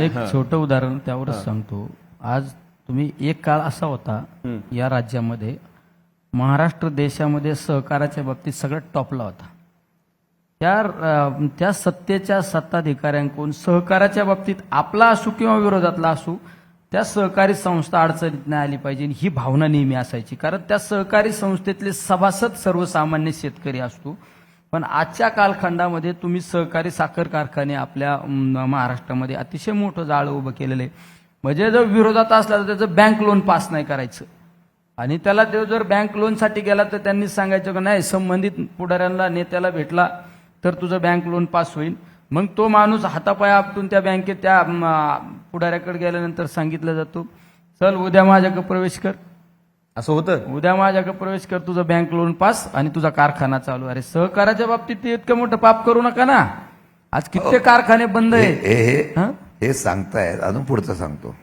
एक छोटं उदाहरण त्यावरच सांगतो. आज तुम्ही एक काळ असा होता या राज्यामध्ये, महाराष्ट्र देशामध्ये सहकाराच्या बाबतीत सगळ्यात टॉपला होता. त्या सत्तेच्या सत्ताधिकाऱ्यांकडून सहकाराच्या बाबतीत आपला असू किंवा विरोधातला असू, त्या सहकारी संस्था अडचणीत नाही आली पाहिजे ही भावना नेहमी असायची. कारण त्या सहकारी संस्थेतले सभासद सर्वसामान्य शेतकरी असतो. पण आजच्या कालखंडामध्ये तुम्ही सहकारी साखर कारखाने आपल्या महाराष्ट्रामध्ये अतिशय मोठं जाळं उभं केलेलं आहे. म्हणजे जर विरोधात असला तर त्याचं बँक लोन पास नाही करायचं, आणि त्याला ते जर बँक लोनसाठी गेला तर त्यांनी सांगायचं की नाही, संबंधित पुढाऱ्यांना नेत्याला भेटला तर तुझं बँक लोन पास होईल. मग तो माणूस हातापाया आपटून त्या बँकेत त्या पुढाऱ्याकडे गेल्यानंतर सांगितलं जातो, चल उद्या माझ्याकडे प्रवेश कर, असं होतं. उद्या माझ्याकडे प्रवेश कर, तुझं बँक लोन पास आणि तुझा कारखाना चालू. अरे सहकाराच्या बाबतीत ते इतकं मोठं पाप करू नका ना. आज कित्येक कारखाने बंद आहेत. हे सांगतायत. अजून पुढचं सांगतो.